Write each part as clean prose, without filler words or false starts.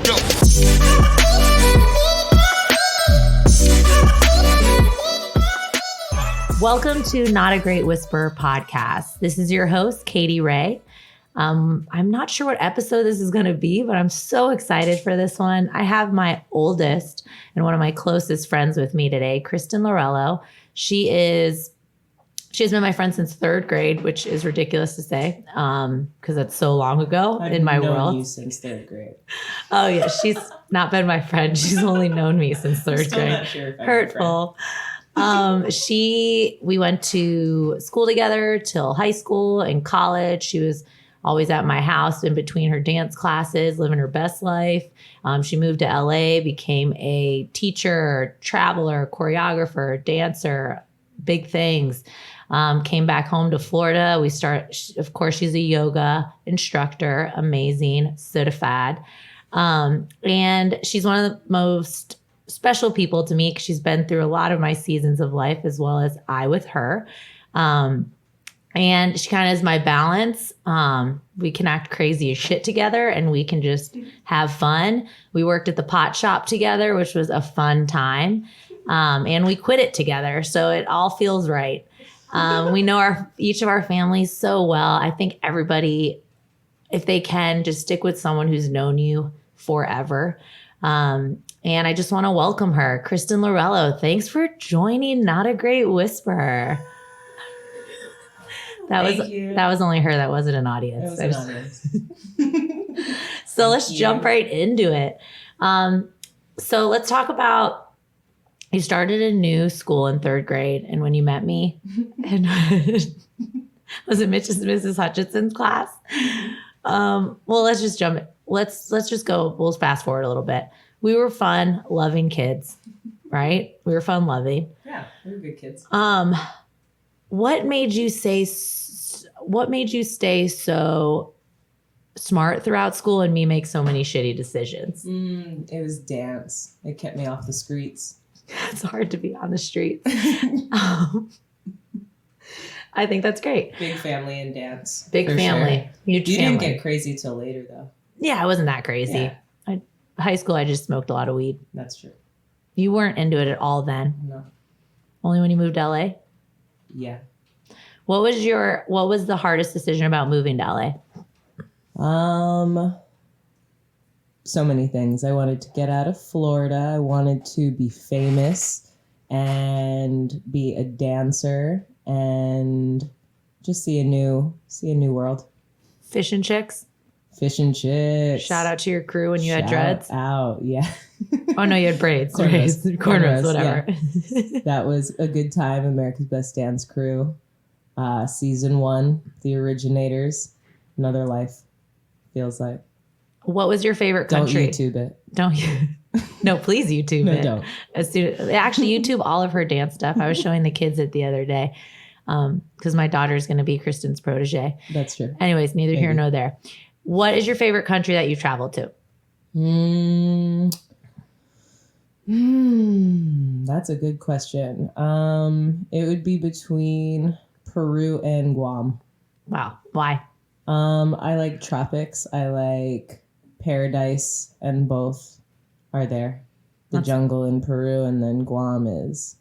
Go. Welcome to Not a Great Whisperer Podcast. This is your host, Katy Ray. I'm not sure what episode this is going to be, but I'm so excited for this one. I have my oldest and one of my closest friends with me today, Kristin Lorello. She's been my friend since third grade, which is ridiculous to say because that's so long ago in my world. I've known you since third grade. Oh, yeah. She's not been my friend. She's only known me since third grade. Not sure if I'm Hurtful. We went to school together till high school and college. She was always at my house in between her dance classes, living her best life. She moved to LA, became a teacher, traveler, choreographer, dancer, big things. Came back home to Florida. Of course, she's a yoga instructor, amazing, certified. And she's one of the most special people to me because she's been through a lot of my seasons of life as well as I with her. And she kind of is my balance. We can act crazy as shit together and we can just have fun. We worked at the pot shop together, which was a fun time. And we quit it together. So it all feels right. We know each of our families so well. I think everybody, if they can, just stick with someone who's known you forever. And I just want to welcome her, Kristin Lorello. Thanks for joining Not a Great Whisperer. That was only her. That wasn't an audience. It was an audience. So let's jump right into it. So let's talk about, you started a new school in third grade. And when you met me, and was it Mrs. Hutchinson's class? Well, let's just jump in. Let's just go. We'll fast forward a little bit. We were fun, loving kids, right? We were fun, loving. Yeah, we were good kids. What made you stay so smart throughout school and me make so many shitty decisions? It was dance. It kept me off the streets. It's hard to be on the streets. I think that's great. Big family and dance. Big family. Sure. Huge You family. didn't get crazy till later, though. Yeah, I wasn't that crazy. Yeah. High school, I just smoked a lot of weed. That's true. You weren't into it at all then? No. Only when you moved to LA? Yeah. What was the hardest decision about moving to LA? So many things. I wanted to get out of Florida. I wanted to be famous and be a dancer and just see a new world. Fish and chicks? Fish and chicks. Shout out to your crew when you had dreads. Out, yeah. Oh no, you had braids. Cornrows, whatever. Yeah. That was a good time. America's Best Dance Crew. Season 1, The Originators. Another life, feels like. What was your favorite country? Don't YouTube it. Don't you? No, please YouTube it. No, don't. Actually, YouTube all of her dance stuff. I was showing the kids it the other day because my daughter's going to be Kristin's protege. That's true. Anyways, neither here nor there. What is your favorite country that you've traveled to? That's a good question. It would be between Peru and Guam. Wow. Why? I like tropics. I like paradise, and both are there. The jungle in Peru, and then Guam is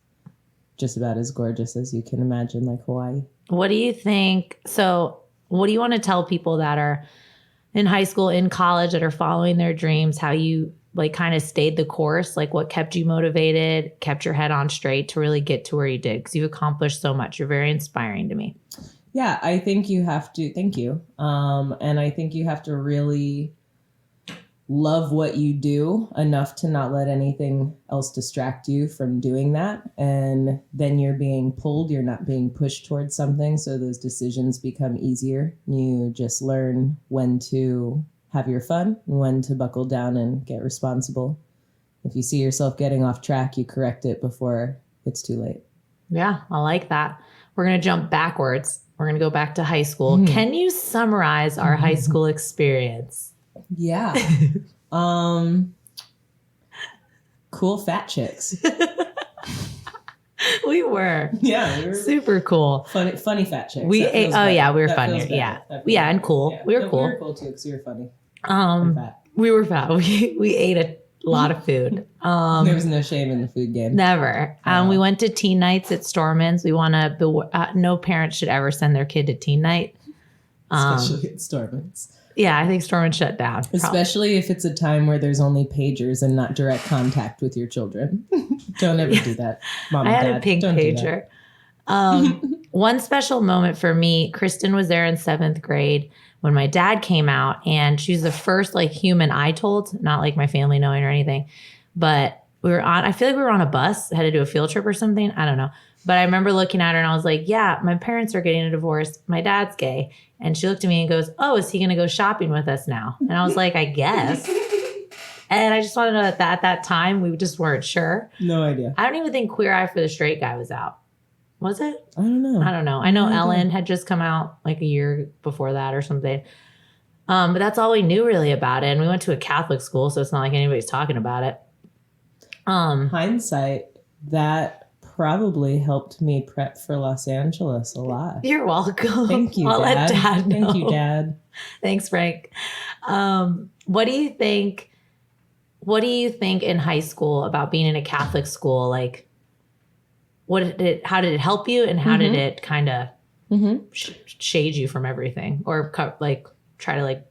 just about as gorgeous as you can imagine, like Hawaii. What do you think? So what do you want to tell people that are in high school, in college, that are following their dreams, how you like kind of stayed the course, like what kept you motivated, kept your head on straight to really get to where you did? Because you've accomplished so much. You're very inspiring to me. Yeah, I think you have to. Thank you. And I think you have to really love what you do enough to not let anything else distract you from doing that. And then you're being pulled, you're not being pushed towards something. So those decisions become easier. You just learn when to have your fun, when to buckle down and get responsible. If you see yourself getting off track, you correct it before it's too late. Yeah, I like that. We're going to jump backwards. We're going to go back to high school. Mm-hmm. Can you summarize our high school experience? Yeah. Cool fat chicks. We were. Yeah. We were super cool. Funny fat chicks. We ate, oh, yeah, we were funny. Yeah. Yeah, and cool. Yeah. We were cool. We were cool too because we were funny. And fat. We were fat. We ate a lot of food. There was no shame in the food game. Never. We went to teen nights at Storman's. We want to. No parent should ever send their kid to teen night, Especially at Storman's. Yeah, I think Storman's shut down. Especially if it's a time where there's only pagers and not direct contact with your children. Don't ever do that, Mom and Dad. I had a pink pager. One special moment for me, Kristin was there in 7th grade when my dad came out, and she was the first like human I told, not like my family knowing or anything, but I feel like we were on a bus, had to do a field trip or something. I don't know. But I remember looking at her and I was like, yeah, my parents are getting a divorce. My dad's gay. And she looked at me and goes, oh, is he going to go shopping with us now? And I was like, I guess. And I just want to know that at that time, we just weren't sure. No idea. I don't even think Queer Eye for the Straight Guy was out. Was it? I don't know. I know Ellen had just come out like a year before that or something. But that's all we knew really about it. And we went to a Catholic school, so it's not like anybody's talking about it. Hindsight, that probably helped me prep for Los Angeles a lot. You're welcome. Thank you, I'll Dad. let Dad know. Thank you, Dad. Thanks, Frank. What do you think in high school about being in a Catholic school? Like, how did it help you, and how did it kind of shade you from everything, or try to like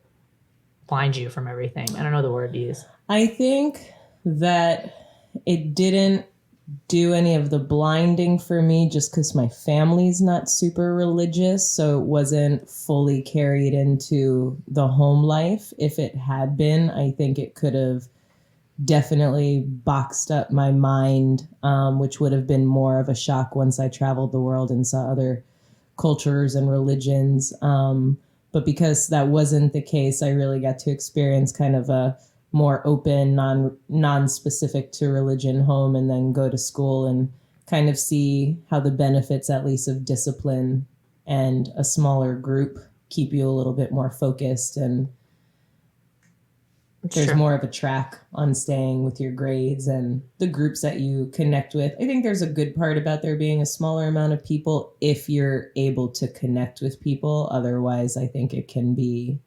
blind you from everything? I don't know the word to use. I think that it didn't do any of the blinding for me just because my family's not super religious, so it wasn't fully carried into the home life. If it had been, I think it could have definitely boxed up my mind, which would have been more of a shock once I traveled the world and saw other cultures and religions. But because that wasn't the case, I really got to experience kind of a more open, non-specific to religion home, and then go to school and kind of see how the benefits, at least of discipline and a smaller group, keep you a little bit more focused, and there's more of a track on staying with your grades and the groups that you connect with. I think there's a good part about there being a smaller amount of people if you're able to connect with people. Otherwise, I think it can be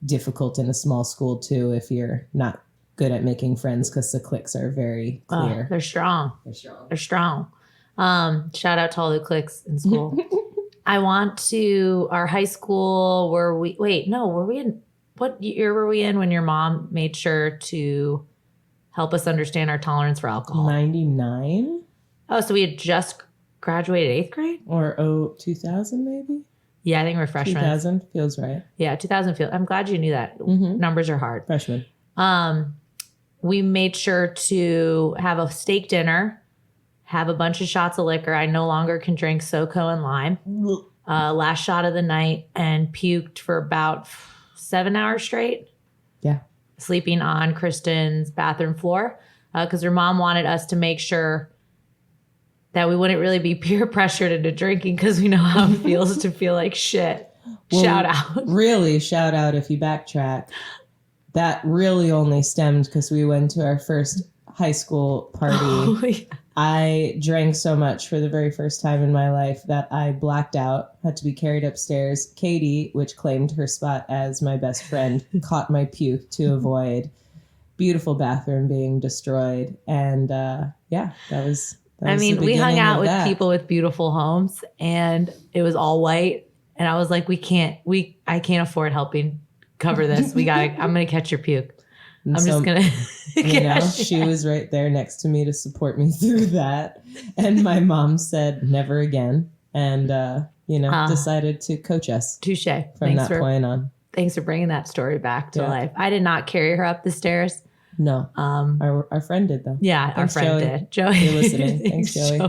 difficult in a small school too if you're not good at making friends, because the cliques are very clear. They're strong. Shout out to all the cliques in school. Our high school, were we in, what year were we in when your mom made sure to help us understand our tolerance for alcohol? 99? Oh, so we had just graduated 8th grade? Or 2000 maybe? Yeah, I think we're freshmen. 2000 feels right. Yeah, 2000 feels. I'm glad you knew that. Numbers are hard. Freshman. We made sure to have a steak dinner, have a bunch of shots of liquor. I no longer can drink SoCo and lime. Last shot of the night, and puked for about 7 hours straight. Yeah. Sleeping on Kristin's bathroom floor because her mom wanted us to make sure that we wouldn't really be peer pressured into drinking, because we know how it feels to feel like shit. Well, shout out. Really, shout out if you backtrack. That really only stemmed because we went to our first high school party. Oh, yeah. I drank so much for the very first time in my life that I blacked out, had to be carried upstairs. Katy, which claimed her spot as my best friend, caught my puke to avoid beautiful bathroom being destroyed. And that was... we hung out with people with beautiful homes, and it was all white. And I was like, I can't afford helping cover this. I'm going to catch your puke. And I'm just going to, she was right there next to me to support me through that. And my mom said, never again. And, decided to coach us. Touche. From that point on. Thanks for bringing that story back to life. I did not carry her up the stairs. No. Our friend did, though. Yeah, thanks, our friend Joey. did. Joey. You're listening. Thanks, Joey.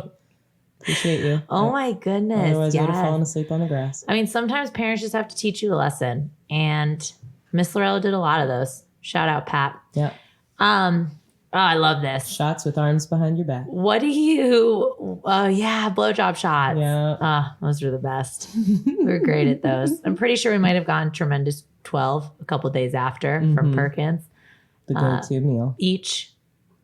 Appreciate you. Oh, my goodness. Otherwise, I would have fallen asleep on the grass. I mean, sometimes parents just have to teach you a lesson. And Miss Lorello did a lot of those. Shout out, Pat. Yeah. I love this. Shots with arms behind your back. What do you... blowjob shots. Yeah. Those were the best. We were great at those. I'm pretty sure we might have gone Tremendous 12 a couple days after from Perkins. The go-to meal. Each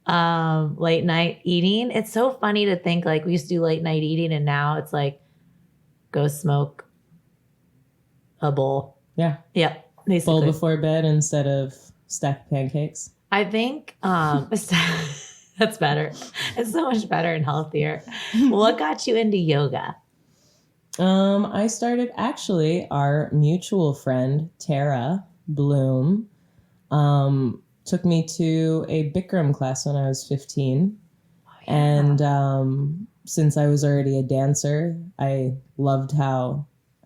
late night eating. It's so funny to think like we used to do late night eating, and now it's like go smoke a bowl. Yeah. Yep. Basically. Bowl before bed instead of Stacked pancakes. I think that's better. It's so much better and healthier. What got you into yoga? I started actually, our mutual friend, Tara Bloom, took me to a Bikram class when I was 15. Oh, yeah. And since I was already a dancer, I loved how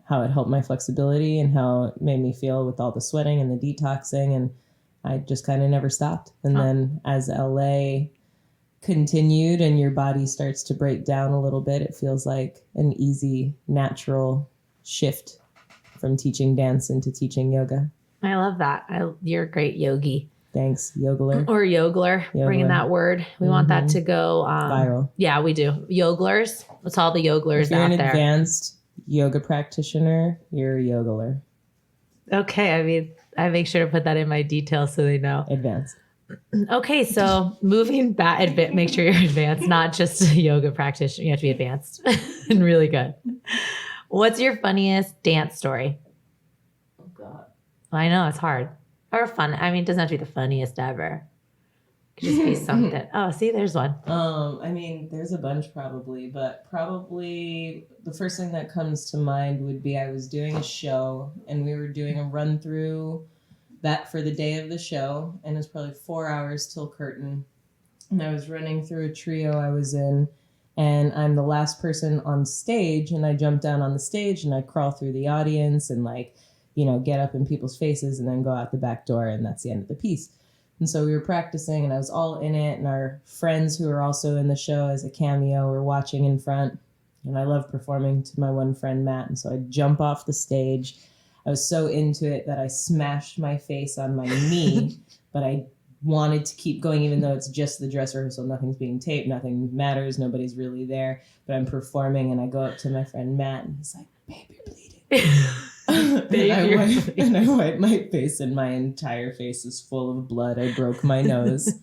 it helped my flexibility and how it made me feel with all the sweating and the detoxing. And I just kind of never stopped. And then as LA continued and your body starts to break down a little bit, it feels like an easy, natural shift from teaching dance into teaching yoga. I love that. You're a great yogi. Thanks, yogeler. Or yogler. Bringing that word. We want that to go viral. Yeah, we do. Yoglers. Let's all the yoglers out there. If you're an advanced yoga practitioner, you're a yogeler. Okay, I mean, I make sure to put that in my details so they know. Advanced. Okay, so moving back, make sure you're advanced, not just a yoga practitioner. You have to be advanced and really good. What's your funniest dance story? Oh, God. I know, it's hard. Or fun. I mean, it doesn't have to be the funniest ever. It could just be something. Oh, see, there's one. I mean, there's a bunch probably, but probably the first thing that comes to mind would be I was doing a show and we were doing a run through that for the day of the show, and it was probably 4 hours till curtain. And I was running through a trio I was in, and I'm the last person on stage, and I jump down on the stage and I crawl through the audience and get up in people's faces and then go out the back door, and that's the end of the piece. And so we were practicing and I was all in it, and our friends who were also in the show as a cameo were watching in front. And I love performing to my one friend, Matt. And so I jump off the stage. I was so into it that I smashed my face on my knee, but I wanted to keep going even though it's just the dress rehearsal. Nothing's being taped, nothing matters, nobody's really there. But I'm performing and I go up to my friend Matt and he's like, "Babe, you're bleeding." and I wipe my face and my entire face is full of blood. I broke my nose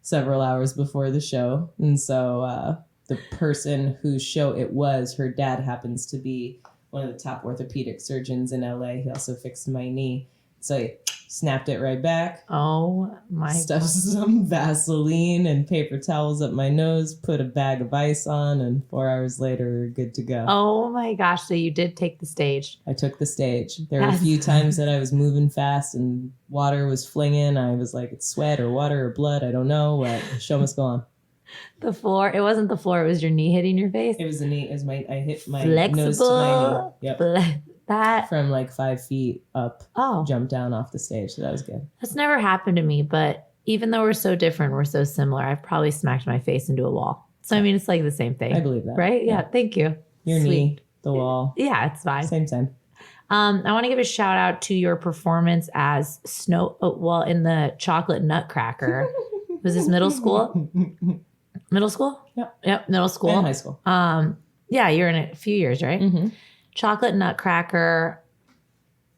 several hours before the show. And so the person whose show it was, her dad happens to be one of the top orthopedic surgeons in LA. He also fixed my knee. So I snapped it right back. Oh my Stuffed some Vaseline and paper towels up my nose, put a bag of ice on, and 4 hours later, we were good to go. Oh my gosh. So you did take the stage. I took the stage. There were a few times that I was moving fast and water was flinging. I was like, it's sweat or water or blood. I don't know. What? The show must go on. The floor. It wasn't the floor. It was your knee hitting your face. It was the knee. It was I hit my Flexible. nose to my knee. Yep. That from like 5 feet up. Jumped down off the stage. So that was good. That's never happened to me. But even though we're so different, we're so similar. I've probably smacked my face into a wall. So I mean, it's like the same thing. I believe that. Right? Yeah. Thank you. Your knee, the wall. Yeah, it's fine. Same. I want to give a shout out to your performance as in the chocolate nutcracker. Was this middle school? Middle school? Yep, middle school. And high school. Yeah, you're in it a few years, right? Mm-hmm. Chocolate nutcracker.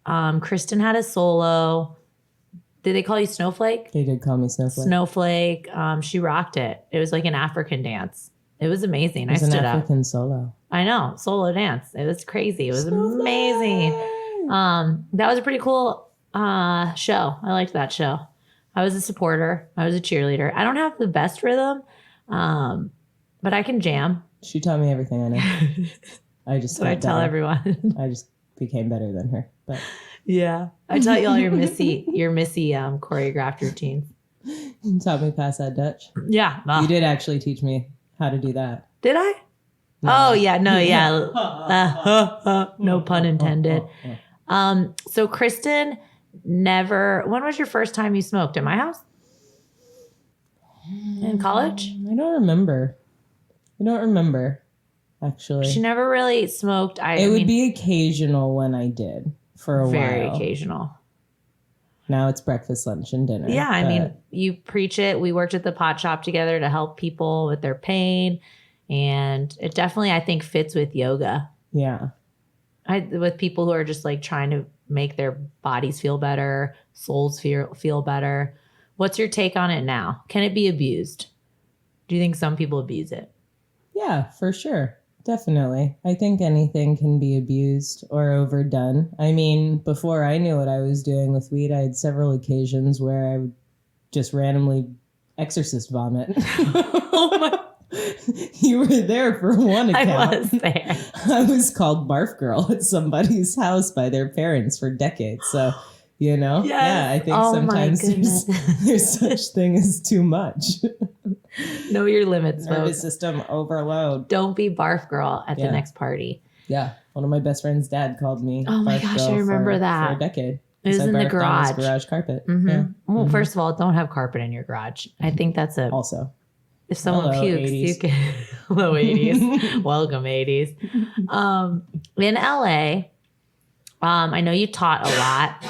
Kristin had a solo. Did they call you Snowflake? They did call me Snowflake. Snowflake. She rocked it. It was like an African dance. It was amazing. It was I stood an up. African solo. I know. Solo dance. It was crazy. It was amazing. That was a pretty cool show. I liked that show. I was a supporter. I was a cheerleader. I don't have the best rhythm, but I can jam. She taught me everything I know. So I tell everyone. I just became better than her. But yeah, I taught you all your Missy choreographed routines. You taught me pass that Dutch. Yeah, you did actually teach me how to do that. Did I? No. Oh yeah, no, yeah. No pun intended. So Kristin never. When was your first time you smoked at my house? In college? I don't remember. Actually, she never really smoked. It would be occasional when I did for a while. Very occasional. Now it's breakfast, lunch, and dinner. Yeah, I mean, you preach it. We worked at the pot shop together to help people with their pain, and it definitely, I think, fits with yoga. Yeah, with people who are just like trying to make their bodies feel better, souls feel better. What's your take on it now? Can it be abused? Do you think some people abuse it? Yeah, for sure. Definitely. I think anything can be abused or overdone. I mean, before I knew what I was doing with weed, I had several occasions where I would just randomly exorcist vomit. Oh my. You were there for one account. I was there. I was called Barf Girl at somebody's house by their parents for decades. So, you know, Yes. yeah, I think Oh sometimes there's such thing as too much. Know your limits, Nervous folks. system overload. Don't be barf girl at the next party. Yeah. One of my best friend's dad called me. Oh my Barf gosh, Girl I remember that. For a decade. It was in the garage. Garage carpet. Mm-hmm. Yeah. Well, first of all, don't have carpet in your garage. I think that's Also. If someone Hello, pukes, 80s. you can. Hello, 80s. Welcome, 80s. In LA, I know you taught a lot.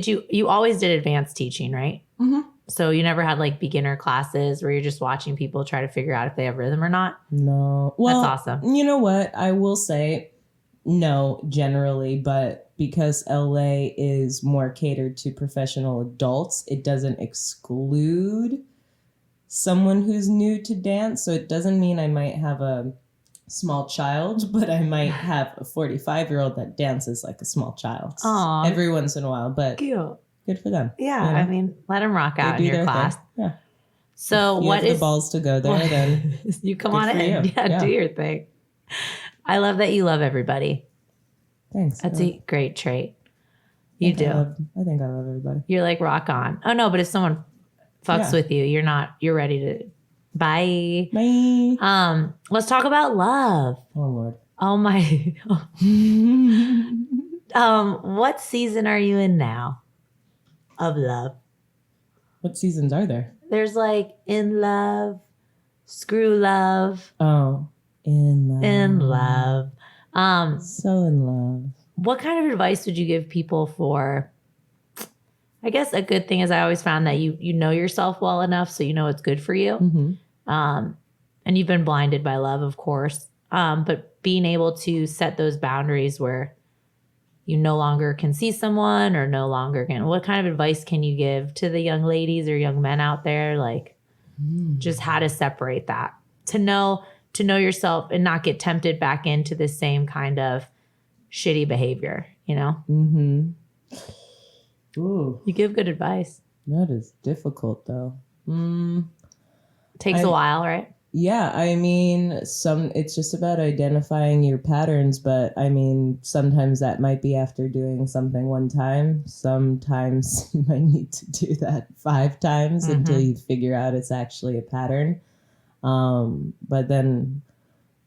You always did advanced teaching, right? Mm-hmm. So you never had like beginner classes where you're just watching people try to figure out if they have rhythm or not? No. Well, that's awesome. You know what? I will say no, generally, but because LA is more catered to professional adults, it doesn't exclude someone who's new to dance. So it doesn't mean I might have a small child, but I might have a 45-year-old that dances like a small child. Aww. Every once in a while, but cute. Good for them. Yeah, you know? I mean, let them rock out in your class. Thing. Yeah. So if you what have is the balls to go there? Then you come on in. You. Yeah, do your thing. I love that you love everybody. Thanks. That's a great trait. You do. I think I love everybody. You're like rock on. Oh no, but if someone fucks with you, you're ready to bye. Bye. Let's talk about love. Oh Lord. Oh my. What season are you in now of love? What seasons are there? There's like in love, screw love. Oh, in love. In love. So in love. What kind of advice would you give people for? I guess a good thing is I always found that you know yourself well enough so you know it's good for you. Mm-hmm. And you've been blinded by love, of course. But being able to set those boundaries where you no longer can see someone or no longer can. What kind of advice can you give to the young ladies or young men out there? Like just how to separate that, to know yourself and not get tempted back into the same kind of shitty behavior, you know? Mm-hmm. Ooh. You give good advice. That is difficult though. Takes a while, right? Yeah, I mean, it's just about identifying your patterns, but I mean, sometimes that might be after doing something one time. Sometimes you might need to do that 5 times until you figure out it's actually a pattern. But then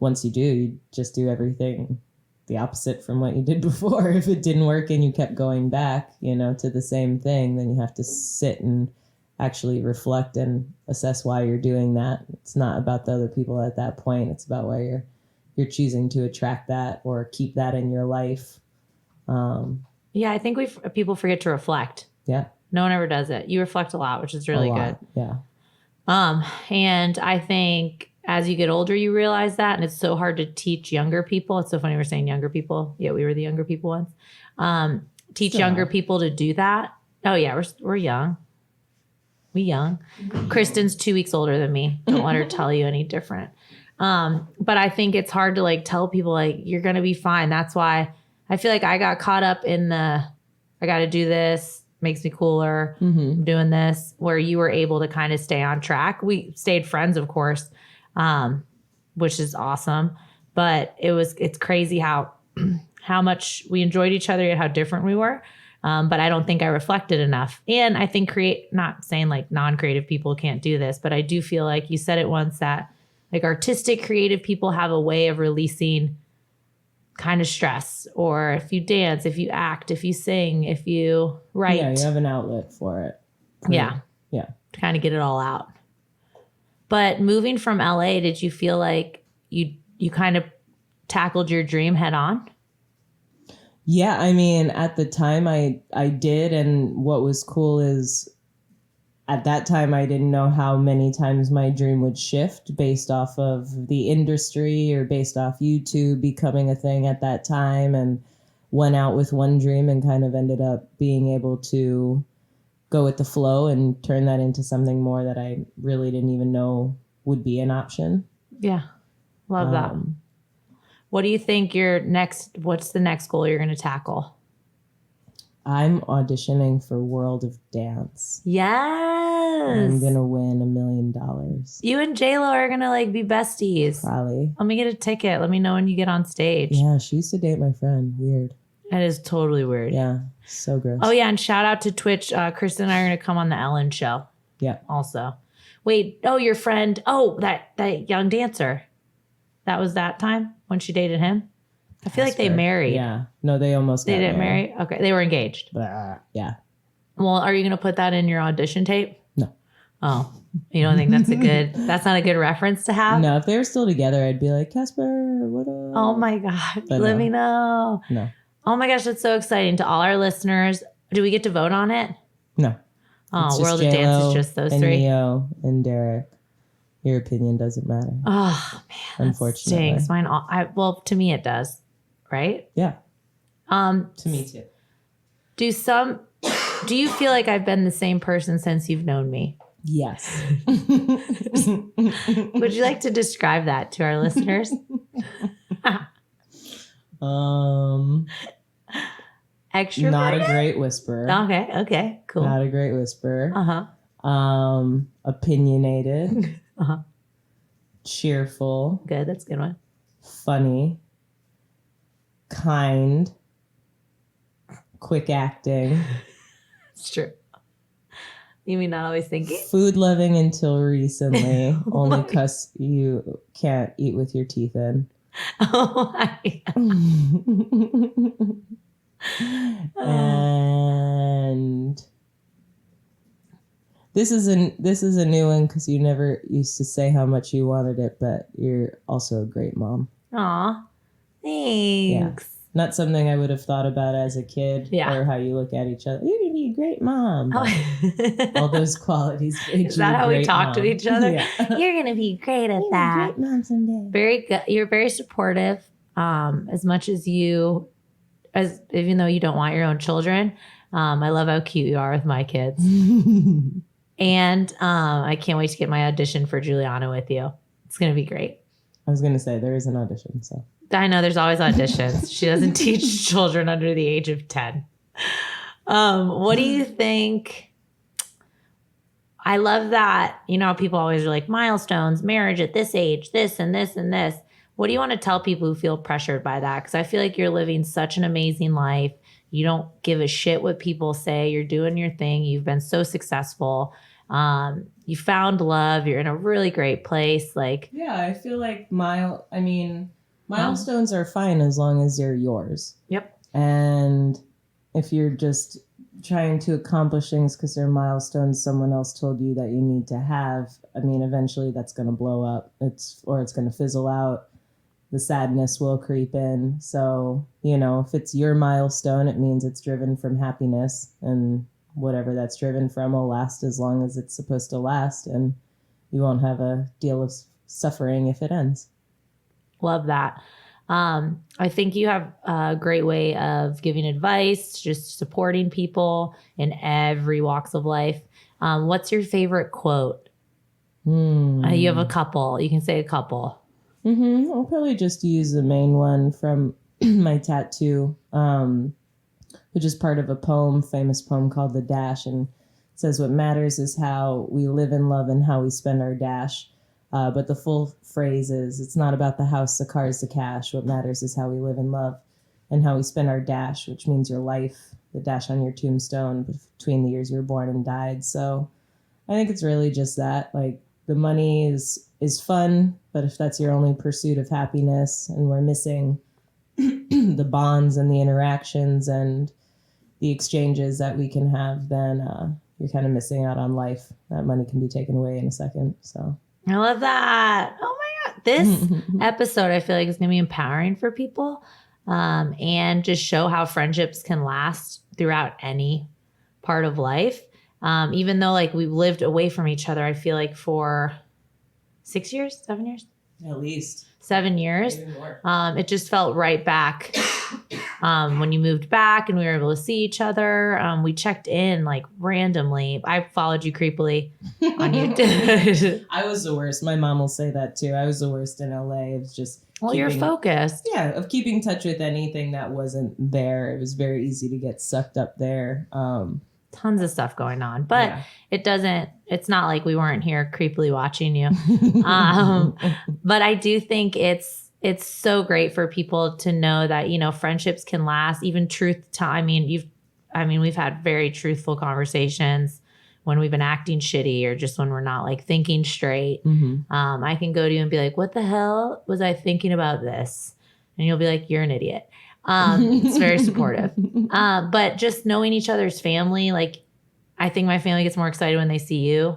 once you do, you just do everything the opposite from what you did before. If it didn't work and you kept going back, to the same thing, then you have to sit and actually reflect and assess why you're doing that. It's not about the other people at that point. It's about why you're choosing to attract that or keep that in your life. Yeah, I think people forget to reflect. Yeah. No one ever does it. You reflect a lot, which is really good. Yeah. And I think as you get older, you realize that, and it's so hard to teach younger people. It's so funny we're saying younger people. Yeah, we were the younger people ones. Teach younger people to do that. Oh yeah, we're young. We young. Kristin's 2 weeks older than me. Don't let her tell you any different. But I think it's hard to like tell people like you're gonna be fine. That's why I feel like I got caught up in I got to do this. Makes me cooler. I'm doing this. Where you were able to kind of stay on track. We stayed friends, of course, which is awesome. But it's crazy how much we enjoyed each other and how different we were. But I don't think I reflected enough. And I think not saying like non-creative people can't do this, but I do feel like you said it once that like artistic creative people have a way of releasing kind of stress, or if you dance, if you act, if you sing, if you write. Yeah, you have an outlet for it. Yeah. Yeah. To kind of get it all out. But moving from LA, did you feel like you kind of tackled your dream head on? Yeah, I mean, at the time I did, and what was cool is at that time I didn't know how many times my dream would shift based off of the industry or based off YouTube becoming a thing at that time, and went out with one dream and kind of ended up being able to go with the flow and turn that into something more that I really didn't even know would be an option. Yeah. Love that. What do you think what's the next goal you're going to tackle? I'm auditioning for World of Dance. Yes. I'm going to win $1 million. You and J-Lo are going to like be besties. Probably. Let me get a ticket. Let me know when you get on stage. Yeah, she used to date my friend. Weird. That is totally weird. Yeah, so gross. Oh, yeah. And shout out to Twitch. Kristin and I are going to come on the Ellen show. Yeah. Also. Wait. Oh, your friend. Oh, that young dancer. That was that time when she dated him? I feel like they married. Yeah. No, they almost got They didn't married. marry? Okay. They were engaged. Yeah. Well, are you going to put that in your audition tape? No. Oh, you don't think that's not a good reference to have? No, if they were still together, I'd be like, Casper, what up? Oh my God. But Let me know. No. Oh my gosh. That's so exciting. To all our listeners, do we get to vote on it? No. Oh, World of Dance is just those and three. Neo and Derek. Your opinion doesn't matter. Oh man, Unfortunately. that stinks. Mine, well, to me it does, right? Yeah. To me too. Do you feel like I've been the same person since you've known me? Yes. Would you like to describe that to our listeners? Extrovert? Not a great whisperer. Okay, cool. Not a great whisperer. Opinionated. Cheerful. Good, that's a good one. Funny. Kind. Quick acting. It's true. You mean not always thinking? Food loving until recently, Oh only my- because you can't eat with your teeth in. Oh my God. And this is a new one because you never used to say how much you wanted it, but you're also a great mom. Aw, thanks. Not something I would have thought about as a kid, Yeah. or how you look at each other. You're gonna be a great mom. Oh. All those qualities. Made Is you that a how we great talk to mom. each other? Yeah. You're gonna be great at You're that. a great mom someday. Very good. You're very supportive. As much as even though you don't want your own children, I love how cute you are with my kids. And I can't wait to get my audition for Juliana with you. It's gonna be great. I was gonna say there is an audition, so. I know there's always auditions. She doesn't teach children under the age of 10. What do you think? I love that, people always are like milestones, marriage at this age, this and this and this. What do you want to tell people who feel pressured by that? Because I feel like you're living such an amazing life. You don't give a shit what people say. You're doing your thing. You've been so successful. You found love. You're in a really great place. Yeah, I feel like milestones are fine as long as they're yours. Yep. And if you're just trying to accomplish things because they're milestones someone else told you that you need to have, eventually that's going to blow up. It's going to fizzle out. The sadness will creep in. So, if it's your milestone, it means it's driven from happiness, and whatever that's driven from will last as long as it's supposed to last, and you won't have a deal of suffering if it ends. Love that. I think you have a great way of giving advice, just supporting people in every walks of life. What's your favorite quote? You have a couple. You can say a couple. I'll probably just use the main one from my tattoo, which is part of a famous poem called The Dash. And it says, "What matters is how we live and love and how we spend our dash." But the full phrase is, "It's not about the house, the cars, the cash. What matters is how we live and love and how we spend our dash," which means your life, the dash on your tombstone between the years you were born and died. So I think it's really just that. The money is fun, but if that's your only pursuit of happiness and we're missing the bonds and the interactions and the exchanges that we can have, then you're kind of missing out on life. That money can be taken away in a second. So I love that. Oh my God. This episode, I feel like, is going to be empowering for people, and just show how friendships can last throughout any part of life. Even though we've lived away from each other, I feel like for 7 years, at least 7 years, maybe more. it just felt right back when you moved back and we were able to see each other, we checked in like randomly. I followed you creepily on YouTube. I was the worst. My mom will say that too. I was the worst in LA. It was just You're focused. Yeah, of keeping touch with anything that wasn't there. It was very easy to get sucked up there. Tons of stuff going on, but it's not like we weren't here creepily watching you. But I do think it's so great for people to know that, you know, friendships can last, even we've had very truthful conversations when we've been acting shitty or just when we're not like thinking straight. I can go to you and be like, what the hell was I thinking about this? And you'll be like, you're an idiot. It's very supportive. But just knowing each other's family, like I think my family gets more excited when they see you.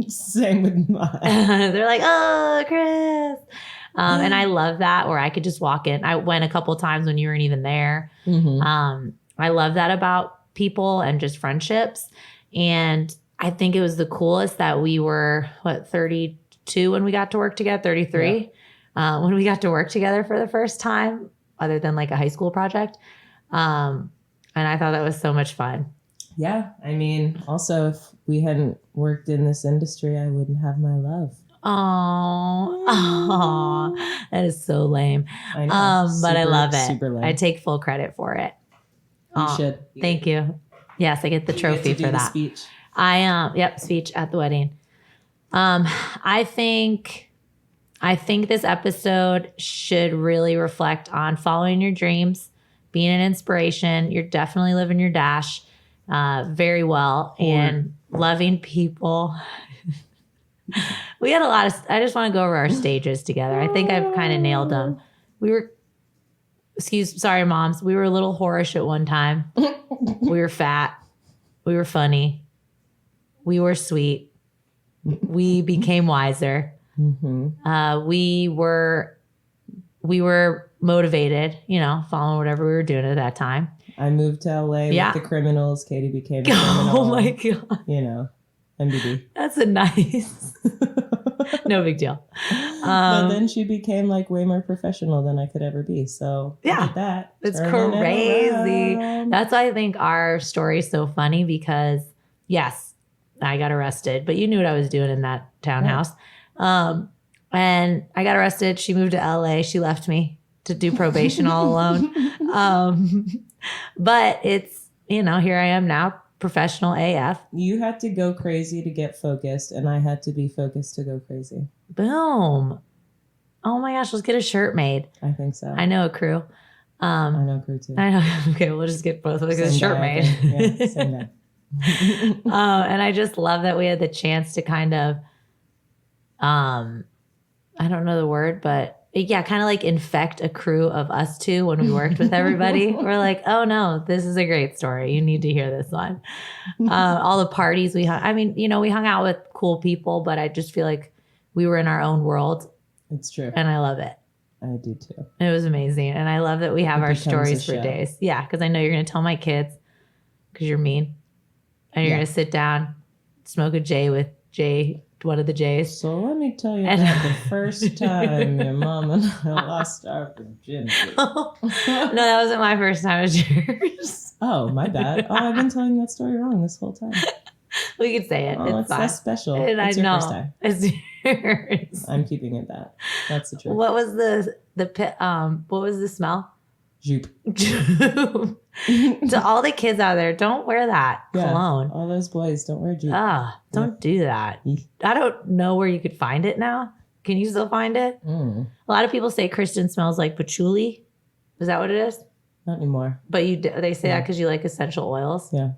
Same with mine. They're like, oh, Chris. And I love that, where I could just walk in. I went a couple times when you weren't even there. I love that about people and just friendships. And I think it was the coolest that we were, 32 when we got to work together, 33 when we got to work together for the first time, other than like a high school project. And I thought that was so much fun. Yeah. I mean, also, if we hadn't worked in this industry, I wouldn't have my love. Oh, that is so lame. I know. But I love it. Super lame. I take full credit for it. You should. Thank you. Yes, I get the trophy for that. Speech. Speech at the wedding. I think this episode should really reflect on following your dreams, being an inspiration. You're definitely living your dash very well, and loving people. We had a lot of, I just want to go over our stages together. I think I've kind of nailed them. Sorry, moms. We were a little whorish at one time. We were fat. We were funny. We were sweet. We became wiser. We were motivated, you know, following whatever we were doing at that time. I moved to LA with the criminals. Katy became a criminal. Oh my God. You know, MBD. That's a nice. No big deal. But then she became like way more professional than I could ever be. So that. It's crazy. That's why I think our story is so funny, because yes, I got arrested, but you knew what I was doing in that townhouse. And I got arrested. She moved to LA. She left me to do probation all alone. But it's, you know, here I am now, professional AF. You had to go crazy to get focused, and I had to be focused to go crazy. Boom. Oh my gosh, let's get a shirt made. I think so. I know a crew. I know a crew too. I know. Okay, we'll just get both of us a shirt made. Yeah, same guy. And I just love that we had the chance to kind of, I don't know the word, but yeah, kind of like infect a crew of us two when we worked with everybody. We're like, oh no, this is a great story. You need to hear this one. All the parties we hung out with cool people, but I just feel like we were in our own world. It's true. And I love it. I do too. It was amazing. And I love that we have our stories for days. Yeah, because I know you're going to tell my kids, because you're mean. And you're going to sit down, smoke a J with Jay, one of the J's. So let me tell you about the first time your mom and I lost our virginity. No, that wasn't my first time. It was yours. Oh, my bad. Oh, I've been telling that story wrong this whole time. We could say it. Oh, it's fine. That's special. And it's your first time. It's yours. I'm keeping it that. That's the truth. What was the what was the smell? Jupe. To all the kids out there, don't wear that cologne. All those boys, don't wear jupe. Don't do that. I don't know where you could find it now. Can you still find it? A lot of people say Kristin smells like patchouli. Is that what it is? Not anymore. But they say that because you like essential oils. Yeah.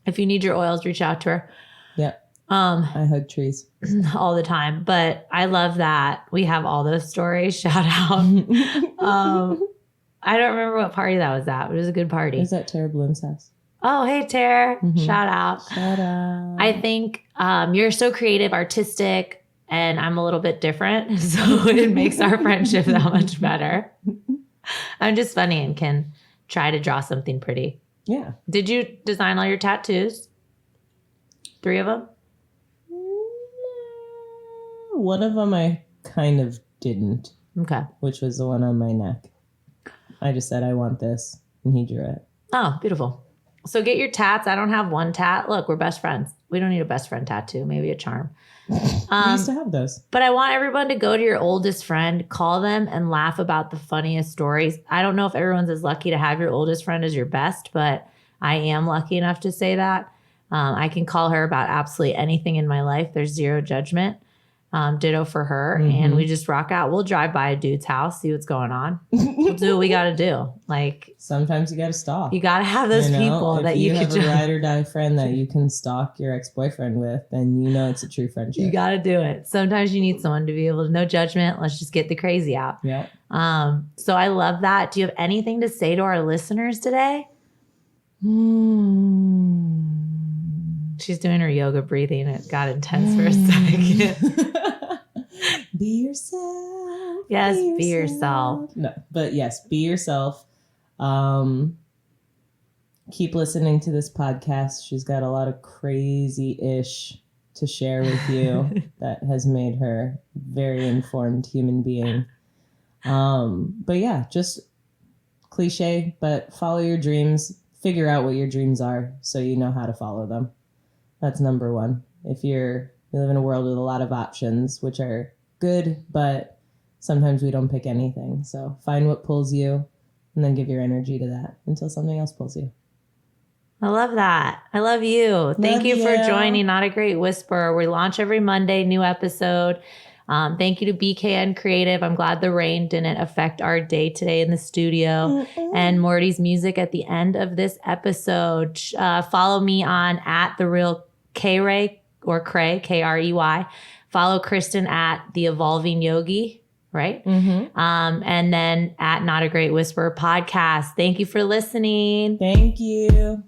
If you need your oils, reach out to her. Yeah. I hug trees all the time. But I love that we have all those stories. Shout out. I don't remember what party that was at, but it was a good party. It was at Tara Bloom's house. Oh, hey, Tara. Shout out. Shout out. I think you're so creative, artistic, and I'm a little bit different. So it makes our friendship that much better. I'm just funny and can try to draw something pretty. Yeah. Did you design all your tattoos? 3 of them? One of them I kind of didn't. Okay. Which was the one on my neck. I just said, I want this. And he drew it. Oh, beautiful. So get your tats. I don't have one tat. Look, we're best friends. We don't need a best friend tattoo. Maybe a charm. We used to have those. But I want everyone to go to your oldest friend, call them, and laugh about the funniest stories. I don't know if everyone's as lucky to have your oldest friend as your best, but I am lucky enough to say that. I can call her about absolutely anything in my life. There's zero judgment. Ditto for her. And we just rock out. We'll drive by a dude's house, see what's going on. We'll do what we got to do. Like, sometimes you got to stalk. You got to have those people that you can have a ride or die friend that you can stalk your ex-boyfriend with, then you know it's a true friendship. You got to do it. Sometimes you need someone to be able to, no judgment. Let's just get the crazy out. Yeah. So I love that. Do you have anything to say to our listeners today? She's doing her yoga breathing. It got intense for a second. Be yourself. Yes, be yourself. No, but yes, be yourself. Keep listening to this podcast. She's got a lot of crazy-ish to share with you that has made her a very informed human being. But yeah, just cliche, but follow your dreams. Figure out what your dreams are so you know how to follow them. That's number one. We live in a world with a lot of options, which are good, but sometimes we don't pick anything. So find what pulls you and then give your energy to that until something else pulls you. I love that. I love you. Thank you for joining Not a Great Whisperer. We launch every Monday, new episode. Thank you to BKN Creative. I'm glad the rain didn't affect our day today in the studio. And Morty's music at the end of this episode. Follow me on @TheRealKray or Cray, Krey. Follow Kristin @The Evolving Yogi, right? And then @Not a Great Whisperer Podcast. Thank you for listening. Thank you.